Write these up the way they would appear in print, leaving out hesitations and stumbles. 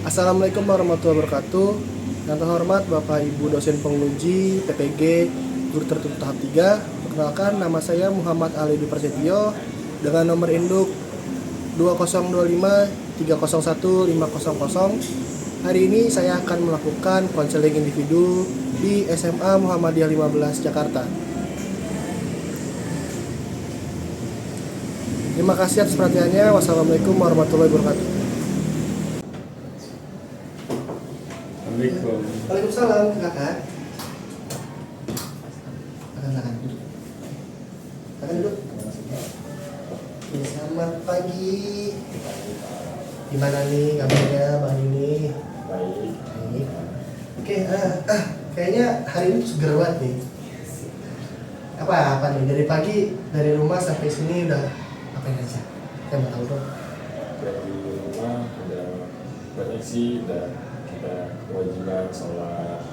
Assalamualaikum warahmatullahi wabarakatuh. Yang terhormat Bapak Ibu dosen penguji PPG Guru Tertutup Tahap 3. Perkenalkan, nama saya Muhammad Ali Prasetyo dengan nomor induk 2025 301 500. Hari ini saya akan melakukan konseling individu di SMA Muhammadiyah 15 Jakarta. Terima kasih atas perhatiannya. Wassalamualaikum warahmatullahi wabarakatuh. Waalaikumsalam, silakan. Silakan duduk. Silakan duduk. Selamat pagi. Gimana nih kabarnya Bang ini? Baik. Oke, kayaknya hari ini seger banget nih. Apa nih? Dari pagi dari rumah sampai sini udah apa aja? Saya mau tahu dong. Dari rumah ada banyak sih, dan kita kewajiban sholat,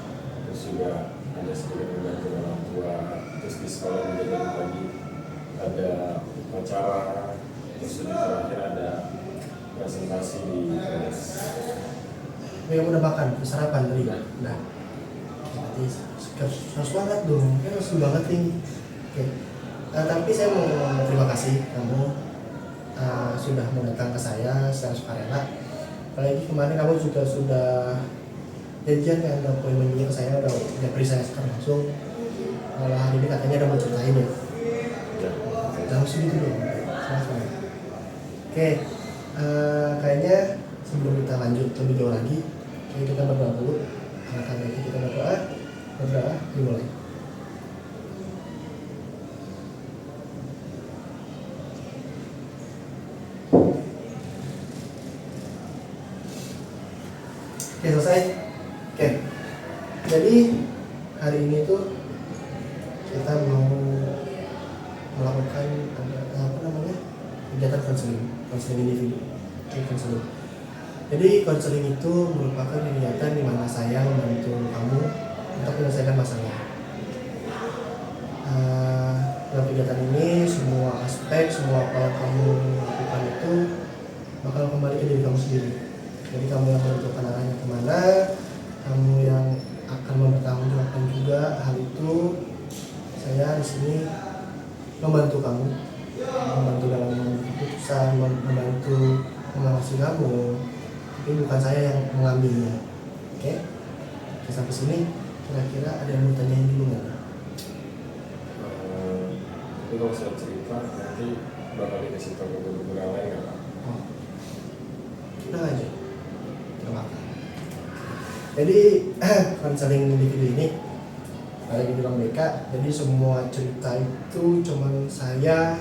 terus juga ada sedikit membantu orang tua, terus di sekolah juga dari pagi ada upacara, terus di terakhir ada presentasi di kelas. Yang udah makan, sarapan tadi kan? Udah. Berarti harus banget dong, kan harus banget nih. Oke. Tapi saya mau terima kasih kamu sudah mau datang ke saya secara sukarela. Apalagi kemarin kamu juga sudah janjian kan, udah appointment ke saya, udah japri saya sekarang langsung. Kalau hari ini katanya udah mau ceritain ya. Jangan segitu dong. Sama-sama. Oke. Kayaknya sebelum kita lanjut lebih jauh lagi, kita berdoa dulu. Karena kita berdoa, dimulai. Oke, selesai. Oke. Jadi hari ini tuh kita mau melakukan kegiatan konseling individu. Konseling. Jadi konseling itu merupakan kegiatan di mana saya membantu kamu untuk menyelesaikan masalah. Dalam kegiatan ini semua aspek, semua apa yang kamu lakukan itu bakal kembali ke diri kamu sendiri. Jadi kamu yang menentukan arahnya kemana, kamu yang akan mempertanggungjawabkan juga hal itu. Saya di sini membantu kamu, membantu dalam keputusan, membantu mengawasi kamu, tapi bukan saya yang mengambilnya. Oke? Sampai sini kira-kira ada yang mau tanyain dulu nggak? Tapi kalau saya cerita nanti bakal dikasih tahu ke guru yang lain nggak? Udah aja. Jadi konseling individu ini lagi bilang BK, jadi semua cerita itu cuman saya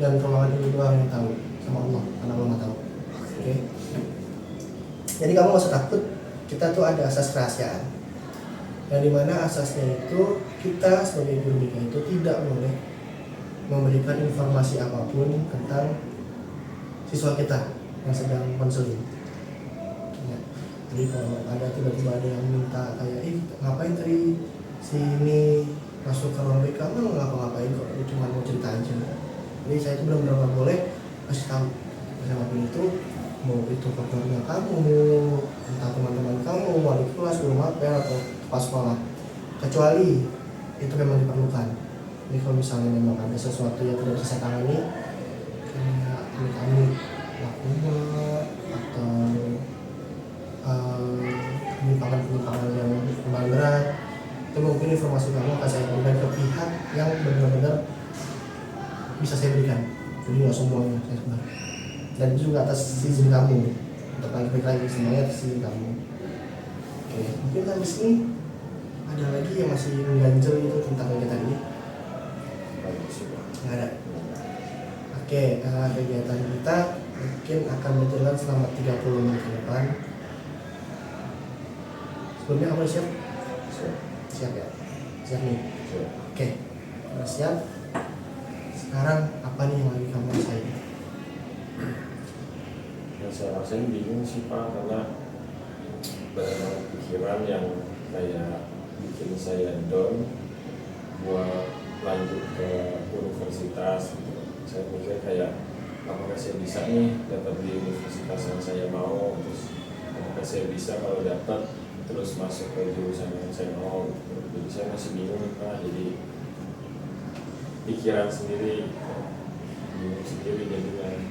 dan ruangan ini doang yang tahu, sama Allah, karena Allah nggak tahu. Oke. Jadi kamu nggak usah takut, kita tuh ada asas kerahasiaan. Yang dimana asasnya itu kita sebagai guru BK itu tidak boleh memberikan informasi apapun tentang siswa kita yang sedang konseling. Jadi kalau ada tiba-tiba ada yang minta kayak, ngapain tadi sini masuk ke ruang BK, nggak ngapa-ngapain kok, dia cuma mau cerita aja. Jadi saya itu benar-benar nggak boleh kasih tahu siapapun itu, mau itu ke keluarga kamu, entah teman-teman kamu, wali kelas, guru mapel atau kepala sekolah, kecuali itu memang diperlukan. Jadi kalau misalnya memang ada sesuatu yang tidak bisa saya tangani, kayak amit-amit lakukan atau penyimpangan yang kembali berat, itu mungkin informasi kamu akan saya berikan ke pihak yang benar-benar bisa saya berikan. Jadi nggak semuanya saya sebar. Dan itu juga atas izin kamu, untuk lagi semuanya atas izin kamu. Oke, mungkin sampai sini ada lagi yang masih mengganjel itu tentang kegiatan ini? Nggak ada. Oke, kegiatan kita mungkin akan berjalan selama 30 menit ke depan. Sebelumnya kamu siap? Siap ya? Siap nih? Siap. Oke, udah siap. Sekarang apa nih yang lagi kamu rasain? Yang saya rasain bingung sih Pak, karena banyak pikiran yang kayak bikin saya down buat lanjut ke universitas gitu. Saya mikir kayak apakah saya bisa nih dapat di universitas yang saya mau, terus apakah saya bisa kalau dapat terus masuk ke jurusan yang saya mau gitu. Jadi saya masih bingung Pak, jadi pikiran sendiri bingung sendiri jadinya.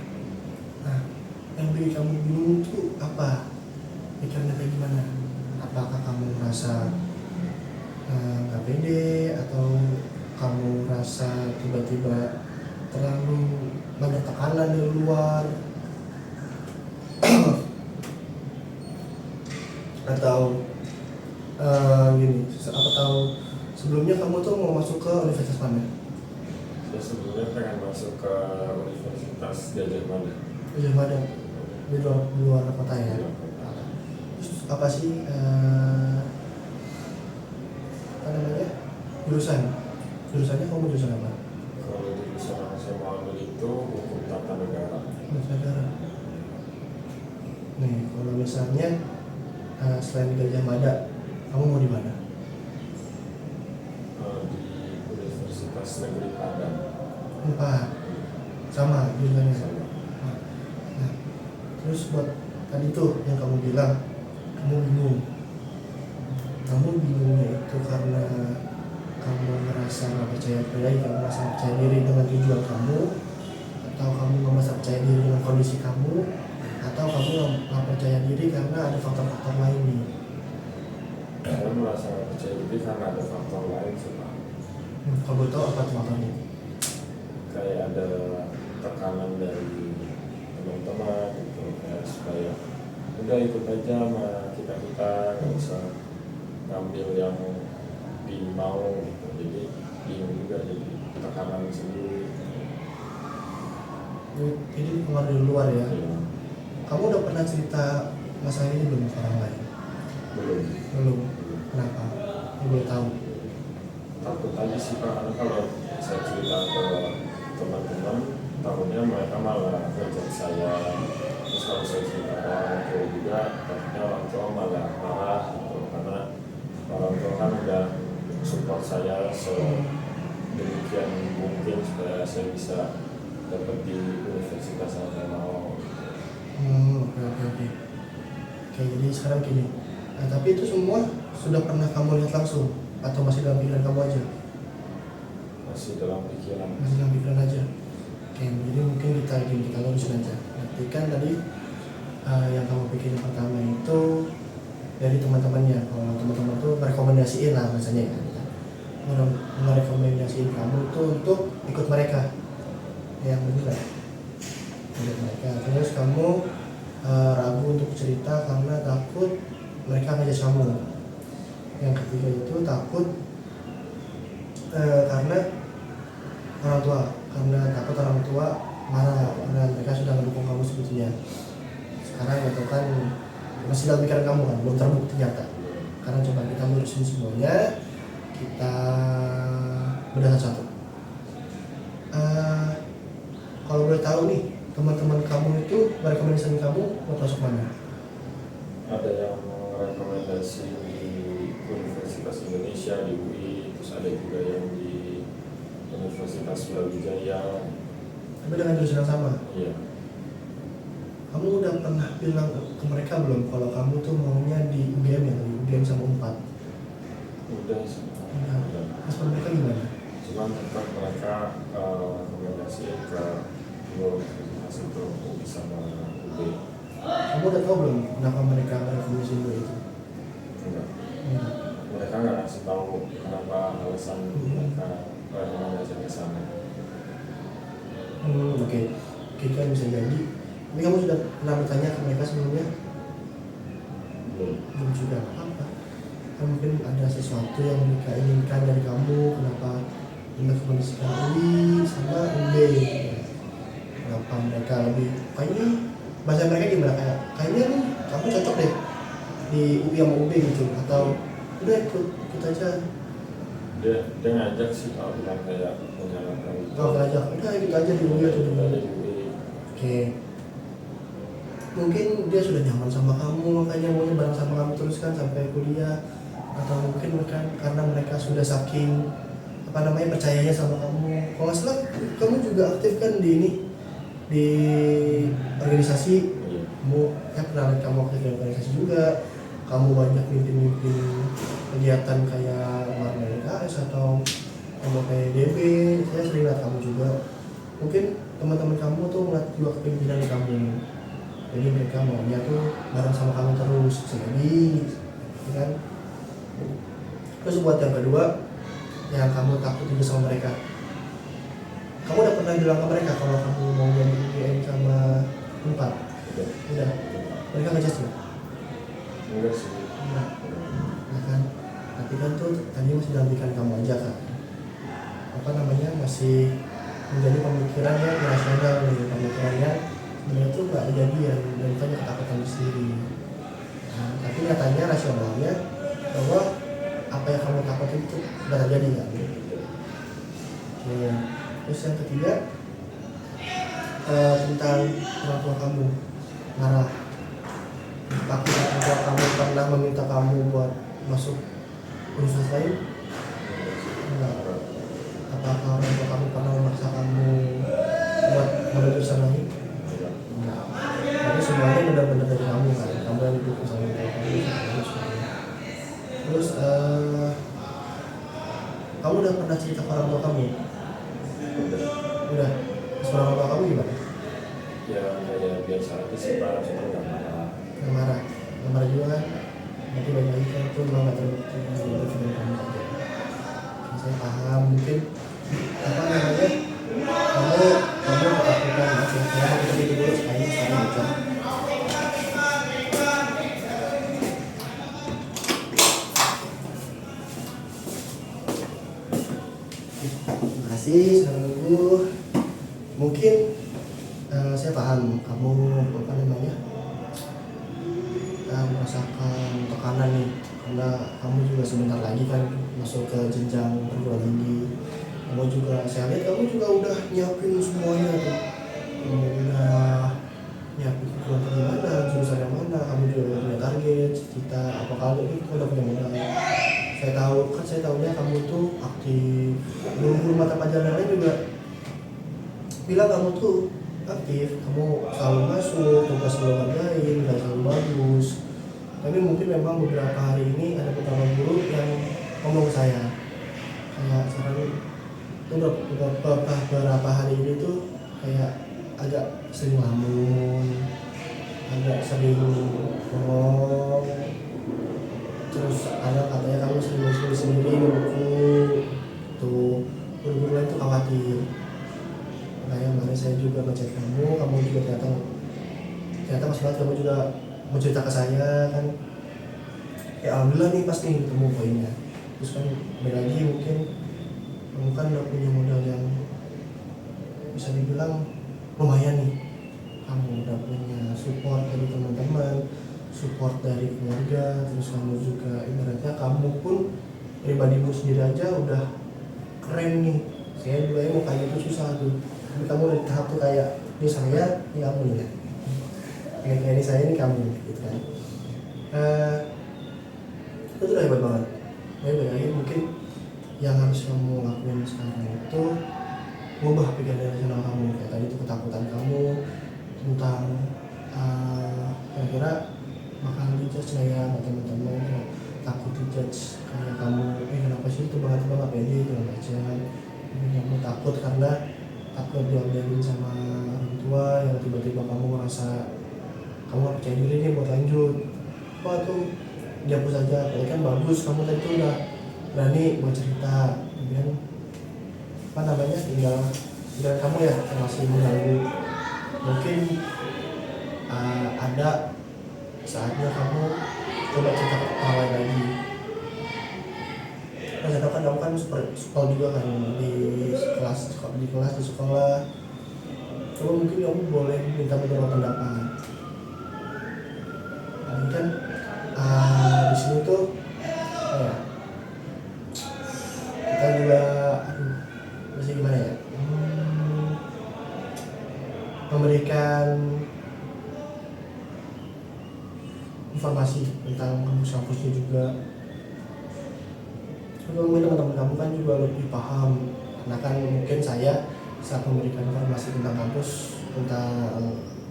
Nah, yang bikin kamu bingung itu apa? Pikirannya kayak gimana? Apakah kamu merasa nggak pede, atau kamu merasa tiba-tiba terlalu banyak tekanan dari luar, atau gini, apa tahu sebelumnya kamu tuh mau masuk ke universitas mana? Saya sebelumnya pengen masuk ke Universitas Gajah Mada. Gajah Mada, di luar kota ya. Terus apa sih apa namanya, jurusannya kamu jurusan apa? Kalau jurusan yang saya mau ambil itu hukum tata negara. Bahasa negara. Nih, kalau misalnya selain di Gajah Mada, kamu mau di mana? Di Universitas Negeri Padang. Empat, sama jurusannya. Sama. Nah, terus buat tadi tuh yang kamu bilang, kamu bingung. Kamu bingungnya itu karena kamu merasa nggak percaya diri, kamu merasa nggak percaya diri dengan tujuan kamu, atau kamu nggak merasa percaya diri dengan kondisi kamu, atau kamu nggak percaya diri karena ada faktor-faktor lain nih. Saya merasa nggak percaya diri karena ada faktor lain sih Pak. Kalau boleh tahu apa tuh faktornya? Kayak ada tekanan dari teman-teman gitu, kayak supaya udah ikut aja sama kita nggak usah ngambil yang dimau gitu. Jadi bingung juga, jadi tekanan sendiri. Jadi pengaruh dari luar ya. Ya, Kamu udah pernah cerita masalah ini belum ke orang lain? belum. Belum. Kenapa? Kamu boleh tahu? Takut aja sih Pak, karena kalau saya cerita ke teman-teman takutnya mereka malah ngejek saya. Terus kalau saya cerita ke orang tua juga takutnya orang tua malah marah gitu. Karena orang tua kan udah support saya sedemikian mungkin supaya saya bisa dapat di universitas yang saya mau. Oke. Oke, jadi sekarang gini. Nah, tapi itu semua sudah pernah kamu lihat langsung atau masih dalam pikiran kamu aja? Masih dalam pikiran. Masih dalam pikiran aja. Oke, jadi mungkin kita lurusin aja. Berarti kan tadi yang kamu pikirin pertama itu dari teman-temannya. Kalau teman-teman tuh merekomendasiin lah misalnya kan. Merekomendasiin kamu tuh untuk ikut mereka. Yang benar. Ikut mereka. Terus kamu ragu untuk cerita karena takut mereka ngajak kamu. Yang ketiga itu takut karena takut orang tua marah karena mereka sudah mendukung kamu sebetulnya. Sekarang itu kan masih dalam pikiran kamu kan, belum terbukti nyata. Karena coba kita lurusin semuanya, kita bedah satu-satu. Kalau boleh tahu nih, teman-teman kamu itu merekomendasikan kamu buat masuk mana? Ada yang rekomendasi di Universitas Indonesia di UI, terus ada juga yang di Universitas Brawijaya. Tapi dengan jurusan yang sama. Iya. Kamu udah pernah bilang ke mereka belum kalau kamu tuh maunya di UGM ya, di UGM sama UNPAD? Udah sih. Udah. Respon mereka gimana? Cuman tetap mereka rekomendasi ke dua universitas itu UI sama UB. Kamu udah tahu belum kenapa mereka rekomendasi dua itu? Enggak. Enggak. Mereka nggak kasih tahu kenapa alasan mereka rekomendasi ke sana. Oke. Oke, kan bisa jadi. Tapi kamu sudah pernah bertanya ke mereka sebelumnya? Belum juga, nggak apa-apa. Kan mungkin ada sesuatu yang mereka inginkan dari kamu, kenapa merekomendasikan UI sama UB gitu. Kenapa mereka lebih, kayaknya bahasa mereka gimana, kayaknya nih kamu cocok deh di UI sama UB gitu, atau udah ikut aja. Dia ngajak sih kalau bilang kayak menyarankan gitu. Kalau ngajak, udah ikut aja di UI atau di UB. Dari UI. Oke. Mungkin dia sudah nyaman sama kamu, makanya maunya bareng sama kamu terus kan sampai kuliah. Atau mungkin karena mereka sudah saking percayanya sama kamu. Kalau nggak salah kamu juga aktif kan di organisasi. Iya. kamu pernah lihat kamu aktif di organisasi juga, kamu banyak mimpin kegiatan kayak warna LKS atau MOPDB, saya sering lihat kamu juga. Mungkin teman-teman kamu tuh ngeliat juga kepemimpinan kamu, jadi mereka maunya tuh bareng sama kamu terus, jadi ya kan. Terus buat yang kedua, yang kamu takut juga sama mereka, kamu udah pernah bilang ke mereka kalau kamu mau jadi UGM sama Unpad? Udah. Mereka ngejudge nggak? Enggak sih. Enggak. Ya kan? Tapi kan tuh tadi masih dalam kamu aja kan. Apa namanya, masih menjadi pemikiran yang irasional nih, pemikirannya sebenarnya tuh nggak kejadian dan bukannya ketakutan sendiri. Nah, tapi nyatanya rasionalnya bahwa apa yang kamu takutin itu nggak terjadi kan. Oke. Terus yang ketiga, tentang orang tua kamu marah. Apakah orang tua kamu pernah meminta kamu buat masuk universitas lain? Enggak. Apakah orang tua kamu pernah memaksa kamu buat ngambil jurusan lain? Enggak. Tapi semuanya benar-benar dari kamu kan, kamu yang didukung sama orang tua kamu. Terus kamu udah pernah cerita ke orang tua kamu? Udah. Terus orang tua kamu gimana? Ya kayak biasa aja sih Pak, cuma nggak marah. Nggak marah. Nggak marah juga kan? Nanti balik lagi kan itu memang nggak terbukti dengan kamu saja. Saya paham, mungkin apa namanya, kamu ketakutan masih karena kita itu dulu sekali bukan. Terima kasih sudah menunggu. Mungkin saya paham kamu apa namanya, merasakan tekanan nih karena kamu juga sebentar lagi kan masuk ke jenjang perguruan tinggi. Kamu juga, saya lihat kamu juga udah nyiapin semuanya tuh. Kamu udah nyiapin perguruan tinggi mana, jurusan yang mana, kamu juga udah punya target, cita, apa kalau itu udah punya modal. Saya tahunya kamu tuh aktif. Guru-guru mata pelajaran lain juga bilang kamu tuh aktif, kamu selalu masuk, tugas selalu ngerjain, nggak selalu bagus. Tapi mungkin memang beberapa hari ini ada beberapa guru yang ngomong ke saya, kayak sekarang tuh beberapa hari ini tuh kayak agak sering ngelamun, agak sering ngomong, terus ada katanya kamu sering nulis sendiri di buku tuh. Guru-guru lain tuh khawatir. Makanya kemarin saya juga ngecek kamu juga ternyata mas banget, kamu juga mau cerita ke saya kan. Ya alhamdulillah nih pas nih ketemu poinnya. Terus kan lagi mungkin kamu kan udah punya modal yang bisa dibilang lumayan nih. Kamu udah punya support dari teman-teman, support dari keluarga, terus kamu juga ibaratnya kamu pun pribadimu sendiri aja udah keren nih. Saya juga mau kayak itu susah tuh. Tapi kamu udah di tahap tuh kayak ini saya, ini kamu nih ya. Kayak ini saya, ini kamu gitu kan. Itu udah hebat banget. Tapi lagi mungkin yang harus kamu lakuin sekarang itu ngubah pikiran rasional kamu. Kayak tadi itu ketakutan kamu tentang kira-kira bakal dijudge nggak ya sama teman-teman, takut dijudge kayak kamu, kenapa sih itu banget nggak pede segala macam. Kamu takut karena takut diomelin sama orang tua yang tiba-tiba kamu merasa kamu gak percaya diri nih buat lanjut. Wah tuh dihapus aja, tapi kan bagus kamu tadi tuh udah berani buat cerita, kemudian apa namanya, tinggal kamu ya yang masih mengganggu. Mungkin ada saatnya kamu coba cerita ke orang lain lagi. Nah, saya tahu kan kamu kan sekolah juga kan di sekolah. Coba mungkin kamu boleh minta beberapa pendapat. Nah, kan di sini tuh ya, kita juga masih gimana ya, memberikan informasi tentang kampus-kampusnya juga. Mungkin teman-teman kamu kan juga lebih paham, karena kan mungkin saya saat memberikan informasi tentang kampus, tentang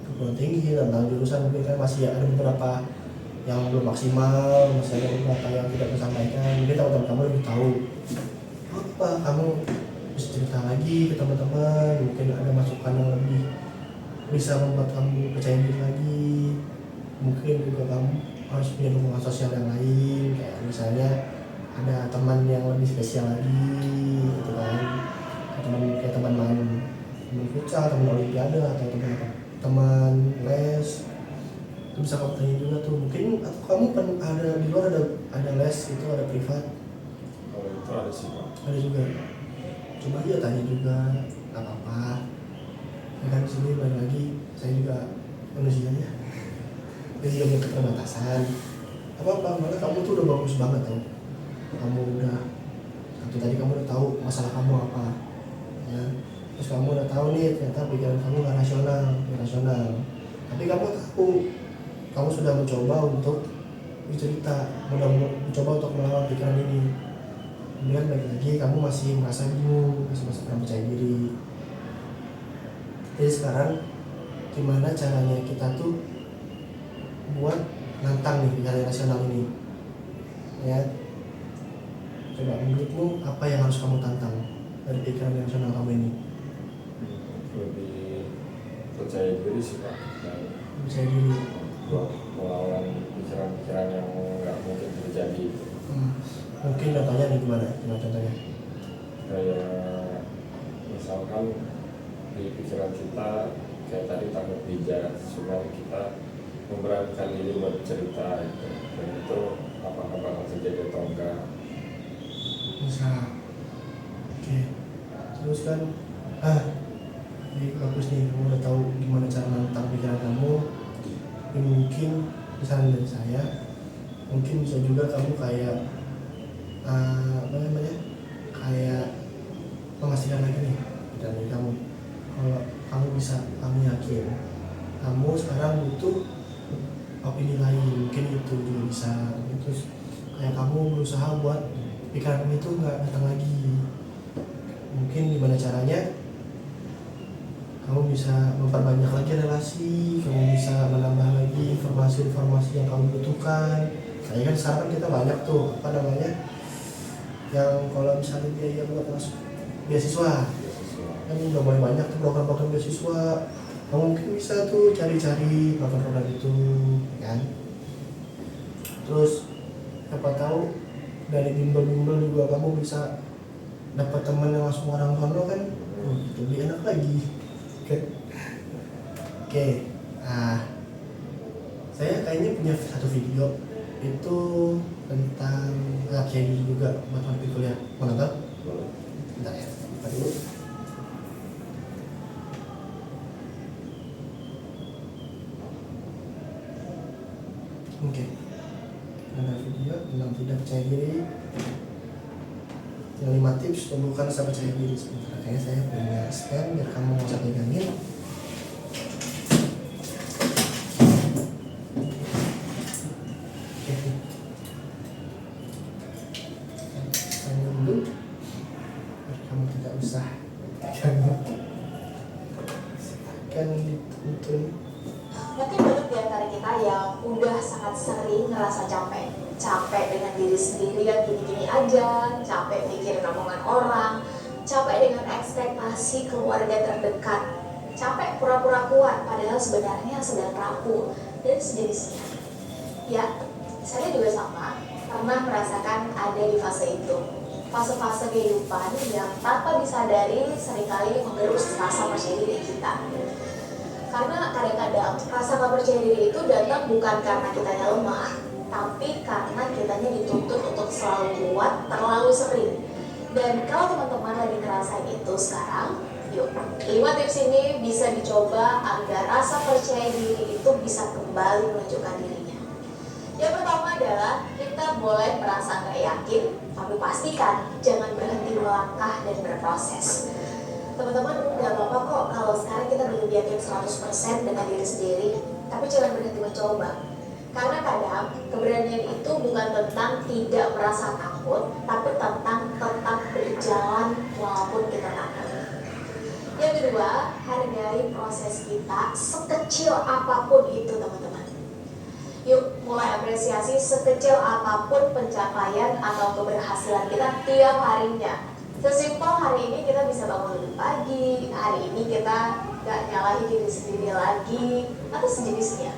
perguruan tinggi, tentang jurusan mungkin kan masih ada beberapa yang belum maksimal, masih ada beberapa yang tidak tersampaikan. Mungkin teman-teman kamu lebih tahu apa, kamu bisa cerita lagi ke teman-teman, mungkin ada masukan yang lebih bisa membuat kamu percaya diri lagi. Mungkin juga kamu harus punya dukungan sosial yang lain, kayak misalnya ada teman yang lebih spesial lagi gitu kan, kayak teman main, teman futsal, teman olimpiade, atau teman les. Itu bisa kamu tanya juga tuh, mungkin atau kamu kan ada di luar ada les itu, ada privat. Kalau itu ada sih Pak. Ada juga, coba aja tanya juga, nggak apa-apa ya kan. Di sini balik lagi, saya juga manusia ya, dia juga punya keterbatasan. Apa malah kamu tuh udah bagus banget tau, kamu udah tadi kamu udah tahu masalah kamu apa ya, terus kamu udah tahu nih ternyata pikiran kamu nggak rasional, tapi kamu tahu, kamu sudah mencoba untuk bercerita, mencoba untuk melawan pikiran ini. Kemudian balik lagi kamu masih merasa bingung, masih kurang percaya diri. Jadi sekarang gimana caranya kita tuh buat nantang nih pikiran rasional ini ya. Coba menurutmu apa yang harus kamu tantang dari pikiran rasional kamu ini? Lebih percaya diri sih Pak, dan Percaya diri. melawan pikiran-pikiran yang nggak mungkin terjadi. Mungkin contohnya nih gimana contohnya? Kayak misalkan di pikiran kita kayak tadi takut dijudge, cuma kita memberanikan diri buat cerita gitu. Dan itu apakah bakal terjadi atau enggak. Bisa. Oke. Terus kan ini bagus nih, kamu udah tahu gimana cara nantang pikiran kamu. Ini mungkin saran dari saya, mungkin bisa juga kamu kayak kayak memastikan lagi nih dari kamu, kalau kamu bisa, kamu yakin kamu sekarang butuh opini lain, mungkin itu juga bisa. Terus kayak kamu berusaha buat pikiran itu nggak datang lagi. Mungkin gimana caranya kamu bisa memperbanyak lagi relasi, kamu bisa menambah lagi informasi-informasi yang kamu butuhkan. Kayak kan sekarang kan kita banyak tuh yang kalau misalnya biaya buat masuk beasiswa kan udah mulai banyak tuh program-program beasiswa. Kamu mungkin bisa tuh cari-cari program-program itu kan. Terus siapa tahu dari bimbel-bimbel juga kamu bisa dapat teman yang langsung orang sono kan, lebih enak lagi. Oke. Saya kayaknya punya satu video itu tentang kayak gini juga buat nanti kuliah. Mau nonton? Bentar ya, buka dulu. Oke. Ada video tentang tidak percaya diri. Yang 5 tips tumbuhkan rasa percaya diri. Sebentar, kayaknya saya punya stand biar kamu nggak usah pegangin. Mungkin banyak di antara kita yang udah sangat sering ngerasa capek dengan diri sendiri yang gini-gini aja, capek mikirin omongan orang, capek dengan ekspektasi keluarga terdekat, capek pura-pura kuat padahal sebenarnya sedang rapuh dan sejenisnya. Ya, saya juga sama, pernah merasakan ada di fase itu. Fase-fase kehidupan yang tanpa disadari seringkali mengerus rasa percaya diri kita. Karena kadang-kadang rasa gak percaya diri itu datang bukan karena kitanya lemah, tapi karena kitanya dituntut untuk selalu kuat, terlalu sering. Dan kalau teman-teman lagi ngerasain itu sekarang, yuk 5 tips ini bisa dicoba agar rasa percaya diri itu bisa kembali menunjukkan dirinya. Yang pertama adalah kita boleh merasa gak yakin, tapi pastikan jangan berhenti melangkah dan berproses. Teman-teman, gak apa-apa kok kalau sekarang kita belum yakin 100% dengan diri sendiri, tapi jangan berhenti mencoba. Karena kadang keberanian itu bukan tentang tidak merasa takut, tapi tentang tetap berjalan walaupun kita takut. Yang kedua, hargai proses kita sekecil apapun itu teman-teman. Yuk mulai apresiasi sekecil apapun pencapaian atau keberhasilan kita tiap harinya. Sesimpel hari ini kita bisa bangun lebih pagi, hari ini kita gak nyalahi diri sendiri lagi, atau sejenisnya.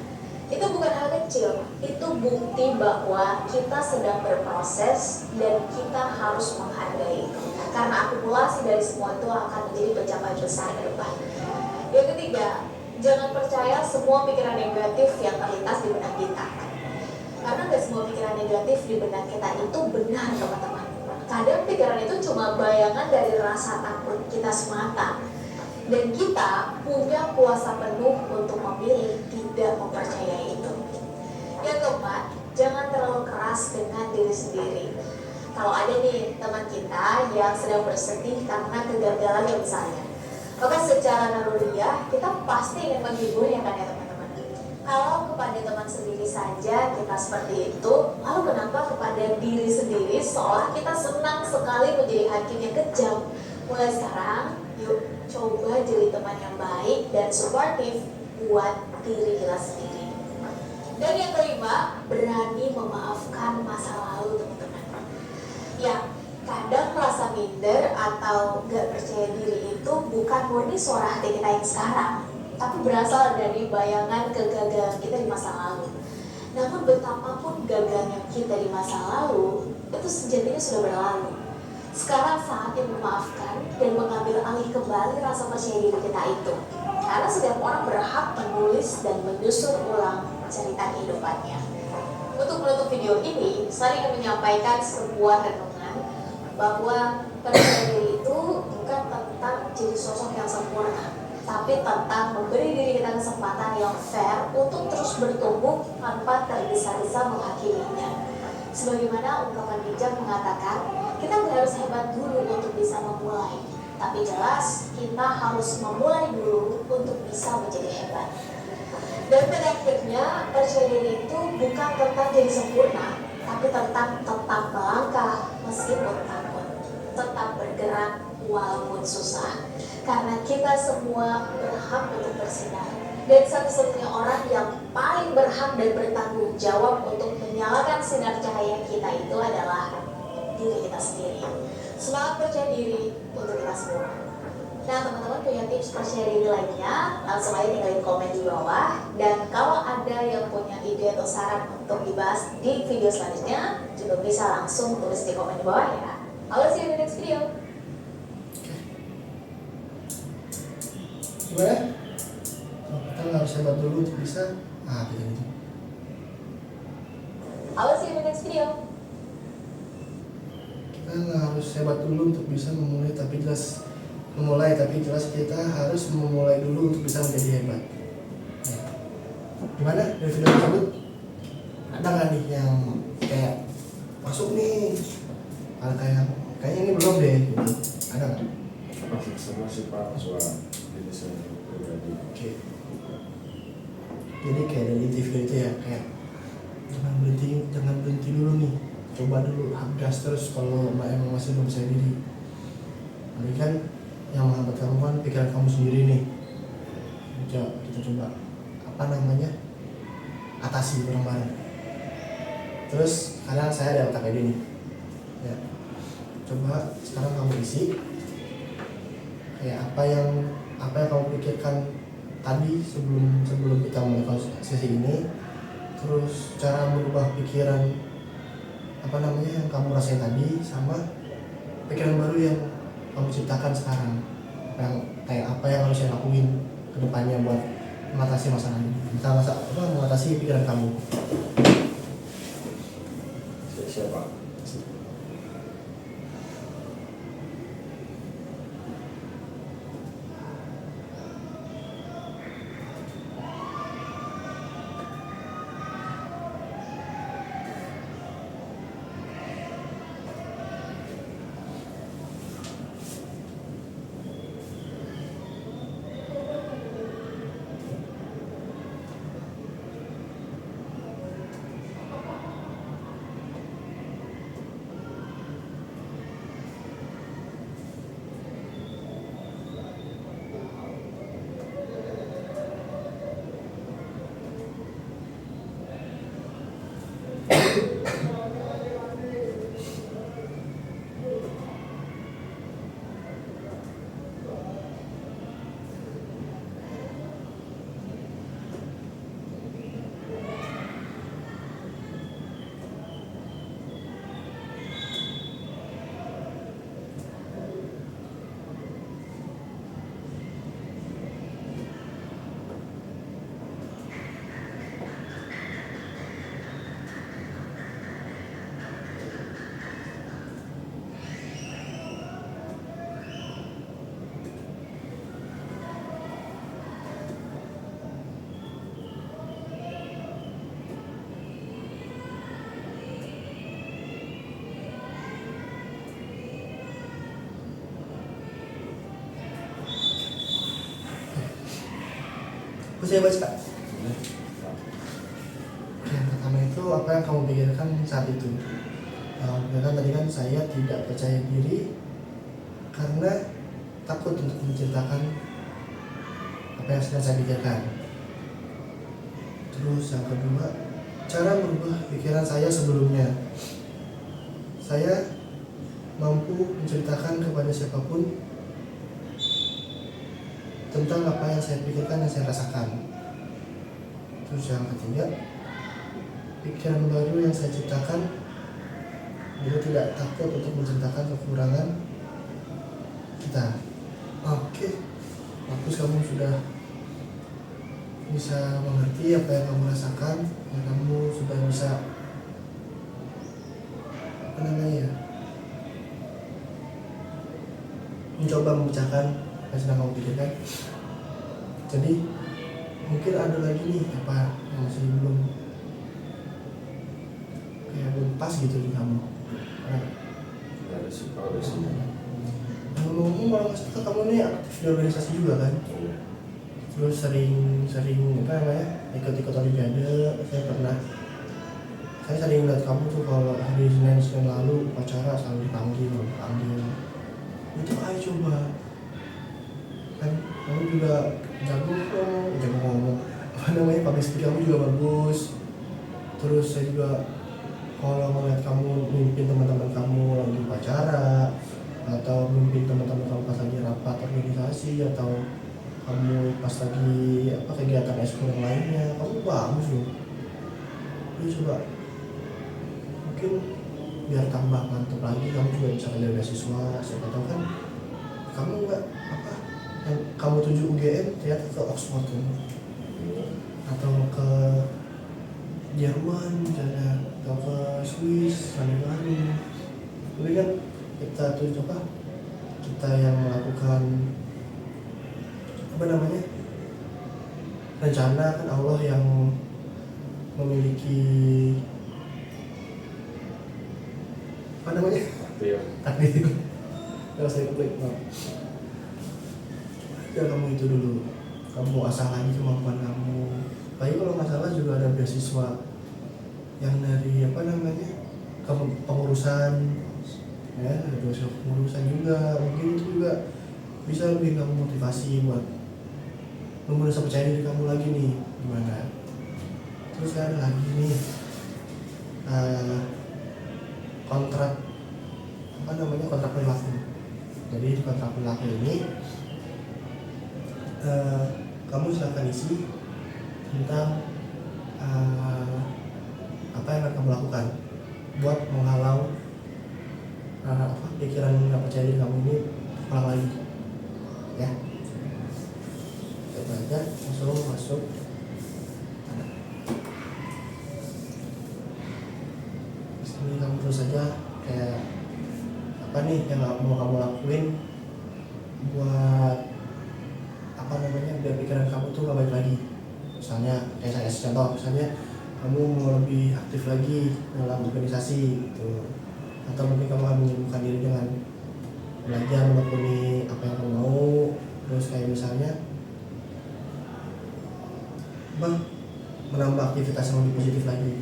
Itu bukan hal kecil, itu bukti bahwa kita sedang berproses dan kita harus menghargai itu. Karena akumulasi dari semua itu akan menjadi pencapaian besar ke depan. Yang ketiga, jangan percaya semua pikiran negatif yang terlintas di benak kita. Karena gak semua pikiran negatif di benak kita itu benar teman-teman. Kadang pikiran itu cuma bayangan dari rasa takut kita semata. Dan kita punya kuasa penuh untuk memilih tidak mempercayai itu. Yang keempat, jangan terlalu keras dengan diri sendiri. Kalau ada nih teman kita yang sedang bersedih karena kegagalan yang misalnya, maka secara naluriah kita pasti ingin menghiburnya kan ya teman-teman. Kalau kepada teman sendiri saja kita seperti itu, lalu kenapa kepada diri sendiri seolah kita senang sekali menjadi hakim yang kejam? Mulai sekarang, yuk coba jadi teman yang baik dan suportif buat diri kita sendiri. Dan yang kelima, berani memaafkan masa lalu teman-teman. Ya, kadang rasa minder atau gak percaya diri itu bukan murni suara hati kita yang sekarang, tapi berasal dari bayangan kegagalan kita di masa lalu. Namun betapapun gagalnya kita di masa lalu, itu sejatinya sudah berlalu. Sekarang saatnya memaafkan dan mengambil alih kembali rasa percaya diri kita itu. Karena setiap orang berhak menulis dan menyusun ulang cerita kehidupannya. Untuk menutup video ini, saya ingin menyampaikan sebuah renungan bahwa percaya diri itu bukan tentang jadi sosok yang sempurna, tapi tentang memberi diri kita kesempatan yang fair untuk terus bertumbuh tanpa tergesa-gesa menghakiminya. Sebagaimana ungkapan bijak mengatakan, kita nggak harus hebat dulu untuk bisa memulai, tapi jelas kita harus memulai dulu untuk bisa menjadi hebat. Dan pada akhirnya percaya diri itu bukan tentang jadi sempurna, tapi tentang tetap melangkah meskipun takut, tetap bergerak walaupun susah. Karena kita semua berhak untuk bersinar. Dan satu-satunya orang yang paling berhak dan bertanggung jawab untuk menyalakan sinar cahaya kita itu adalah diri kita sendiri. Semangat percaya diri untuk kita semua. Nah teman-teman punya tips percaya diri lainnya, langsung aja tinggalin komen di bawah. Dan kalau ada yang punya ide atau saran untuk dibahas di video selanjutnya, juga bisa langsung tulis di komen di bawah ya. I will see you in the next video. Gimana? Kita nggak harus hebat dulu untuk bisa. Begini. I will see you in the next video. Kita nggak harus hebat dulu untuk bisa memulai, tapi jelas kita harus memulai dulu untuk bisa menjadi hebat. Ya. Gimana dari video tersebut? Ada nggak nih yang kayak masuk nih? Kayaknya ini belum deh. Gitu. Ada nggak? Masih semua sih Pak, soal diri saya pribadi. Oke. Jadi kayak dari video itu ya, kayak jangan berhenti dulu nih, coba dulu gas terus kalau emang masih belum percaya diri. Nanti kan yang menghambat kamu kan pikiran kamu sendiri nih. Kita coba atasi bareng-bareng. Terus kadang saya ada otak ide nih ya, coba sekarang kamu isi kayak apa yang kamu pikirkan tadi sebelum kita melakukan sesi ini. Terus cara merubah pikiran yang kamu rasain tadi sama pikiran baru yang kamu ciptakan sekarang, apa yang harus saya lakuin ke depannya buat mengatasi masalah ini, mengatasi pikiran kamu. Siapa? saya baca. Boleh. Nah, Yang pertama itu apa yang kamu pikirkan saat itu? Karena tadi kan saya tidak percaya diri karena takut untuk menceritakan apa yang sedang saya pikirkan. Terus yang kedua, cara merubah pikiran saya sebelumnya. Saya mampu menceritakan kepada siapapun tentang apa yang saya pikirkan dan saya rasakan. Terus yang ketiga, pikiran baru yang saya ciptakan, dia tidak takut untuk menceritakan kekurangan kita. Oke, bagus, kamu sudah bisa mengerti apa yang kamu rasakan, dan kamu sudah bisa mencoba memecahkan apa yang sedang kamu pikirkan. Jadi mungkin ada lagi nih apa yang masih belum pas gitu di kamu. ada sih, kalau ada sih. Ngomong-ngomong, kalau nggak salah kamu nih aktif di organisasi juga kan? Iya. Terus sering apa namanya, ikut-ikut olimpiade. Saya sering lihat kamu tuh kalau hari Senin lalu upacara selalu dipanggil. Itu ayo coba kan, kamu juga jago ngomong, apa namanya, public speaking kamu juga bagus. Terus saya juga kalau ngeliat kamu mimpin teman-teman kamu lagi upacara, atau mimpin teman-teman kamu pas lagi rapat organisasi, atau kamu pas lagi kegiatan ekskul yang lainnya, kamu bagus loh. Jadi coba, mungkin biar tambah mantap lagi, kamu juga bisa belajar beasiswa. Siapa tahu kan kamu nggak yang kamu tuju UGM ternyata ke Oxford kan? Atau ke Jerman misalnya, atau ke Swiss, mana-mana. Tapi kan kita yang melakukan rencana, kan Allah yang memiliki takdir. Kalau saya klik, ya kamu itu dulu, kamu asah lagi kemampuan kamu. Apalagi kalau nggak salah juga ada beasiswa yang dari pengurusan, ya ada beasiswa pengurusan juga. Mungkin itu juga bisa lebih kamu motivasi buat merasa percaya diri kamu lagi nih gimana. Terus ada lagi nih kontrak perilaku. Jadi di kontrak perilaku ini kamu silakan isi tentang apa yang akan kamu lakukan buat menghalau pikiran nggak percaya diri kamu ini ulang lagi, ya. Coba aja masuk. Ini kamu terus aja kayak apa nih yang mau kamu lakuin buat biar pikiran kamu tuh gak balik lagi. Misalnya kayak saya kasih contoh, misalnya kamu mau lebih aktif lagi dalam organisasi gitu, atau mungkin kamu akan menyibukkan diri dengan belajar menekuni apa yang kamu mau. Terus kayak misalnya menambah aktivitas yang lebih positif lagi.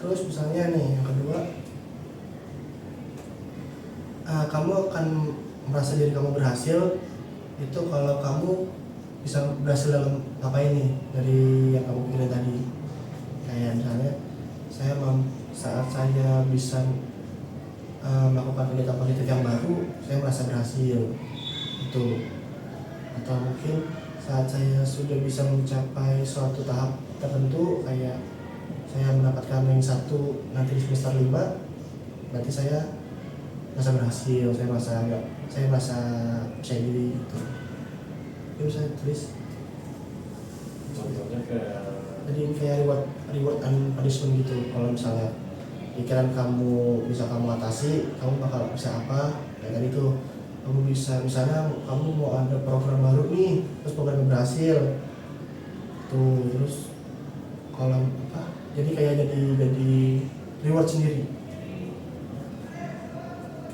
Terus misalnya nih yang kedua, kamu akan merasa diri kamu berhasil itu kalau kamu bisa berhasil dalam apa ini dari yang kamu pikirin tadi. Kayak misalnya saat saya bisa melakukan kegiatan positif yang baru, saya merasa berhasil itu. Atau mungkin saat saya sudah bisa mencapai suatu tahap tertentu, kayak saya mendapatkan rank 1 nanti di semester 5, berarti saya merasa berhasil, saya merasa percaya diri gitu. Itu saya tulis. Contohnya kayak Jadi ini kayak reward and punishment gitu. Kalau misalnya pikiran kamu bisa kamu atasi, kamu bakal bisa apa? Kayak tadi tuh, kamu bisa misalnya kamu mau ada program baru nih, terus programnya berhasil, tuh terus kalau apa? Jadi kayak jadi reward sendiri.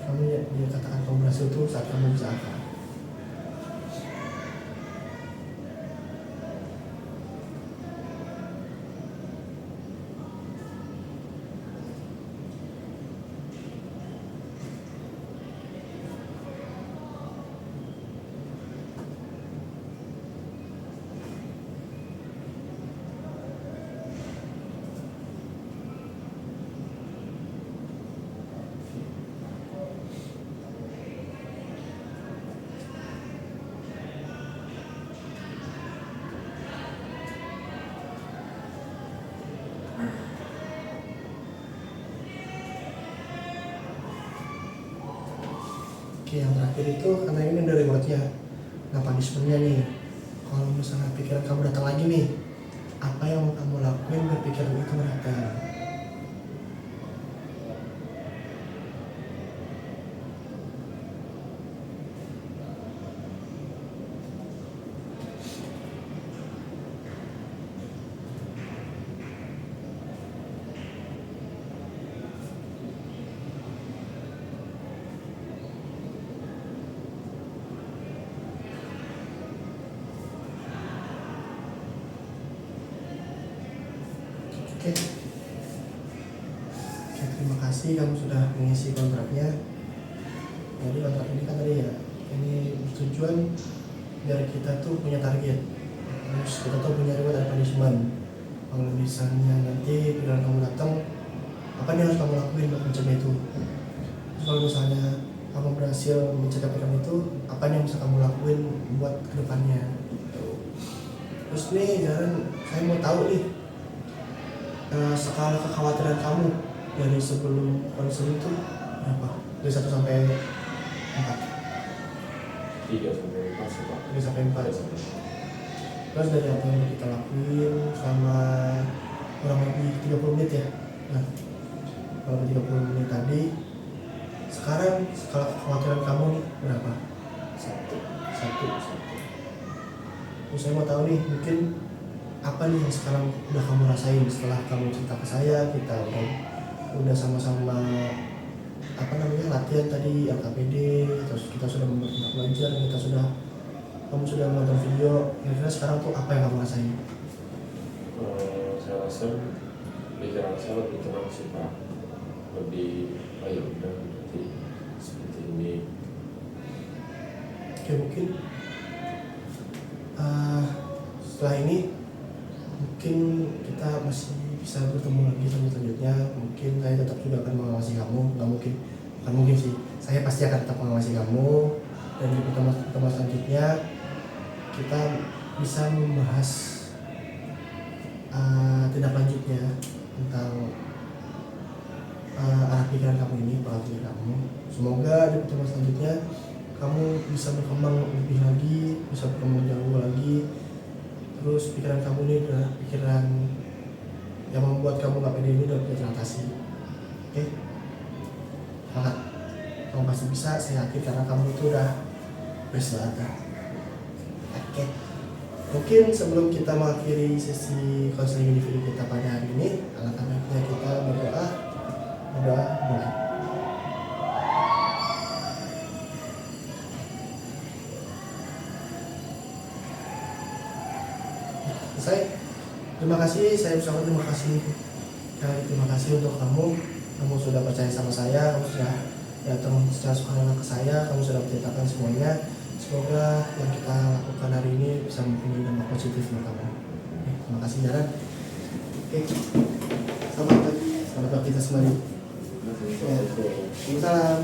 Kamu ya, dia katakan kamu berhasil tuh saat kamu bisa apa? Oke, yang terakhir itu karena ini udah rewardnya. Nah, punishmentnya nih, kalau misalnya pikiran kamu datang lagi nih, apa yang mau kamu lakuin biar pikiran itu datang? Oke. Oke, terima kasih kamu sudah mengisi kontraknya. Jadi kontrak ini kan tadi ya, ini bertujuan biar kita tuh punya target. Terus kita tuh punya reward dan punishment. Kalau misalnya nanti pikiran kamu datang, apa yang harus kamu lakuin buat mencegah itu? Terus kalau misalnya kamu berhasil mencegah pikiran itu, apa yang bisa kamu lakuin buat kedepannya? Terus nih, saya mau tahu nih, skala kekhawatiran kamu dari sebelum konseling itu berapa? Dari 1 sampai 4? 3 sampai 4 sih Pak. 3 sampai 4. 3 sampai 4. Terus dari apa yang kita lakuin sama kurang lebih 30 menit ya. Nah, kalau 30 menit tadi, sekarang skala kekhawatiran kamu nih berapa? 1. Terus saya mau tahu nih, mungkin apa nih yang sekarang udah kamu rasain setelah kamu cerita ke saya, kita udah sama-sama latihan tadi LKPD, terus kita sudah membuat belajar, kamu sudah menonton video. Kira-kira sekarang tuh apa yang kamu rasain? Saya rasa pikiran saya lebih tenang sih Pak, lebih ya udah berarti seperti ini. Oke, mungkin setelah ini mungkin kita masih bisa bertemu lagi selanjutnya. Mungkin saya tetap juga akan mengawasi kamu, bukan mungkin sih, saya pasti akan tetap mengawasi kamu. Dan di pertemuan selanjutnya kita bisa membahas tindak lanjutnya tentang arah pikiran kamu ini, pola pikir kamu. Semoga di pertemuan selanjutnya kamu bisa berkembang lebih lagi, bisa berkembang jauh lagi. Terus pikiran kamu ini adalah pikiran yang membuat kamu gak pede ini udah bisa teratasi. Oke? Semangat. Kamu pasti bisa, saya yakin karena kamu itu udah best banget. Oke. Mungkin sebelum kita mengakhiri sesi konseling individu kita pada hari ini, alangkah baiknya kita berdoa mulai. Terima kasih, saya ucapkan terima kasih. Terima kasih untuk kamu sudah percaya sama saya, kamu sudah datang secara sukarela ke saya, kamu sudah menceritakan semuanya. Semoga yang kita lakukan hari ini bisa mempunyai dampak positif buat kamu. Terima kasih Jaran. Selamat pagi, selamat pagi kita semua. Salam.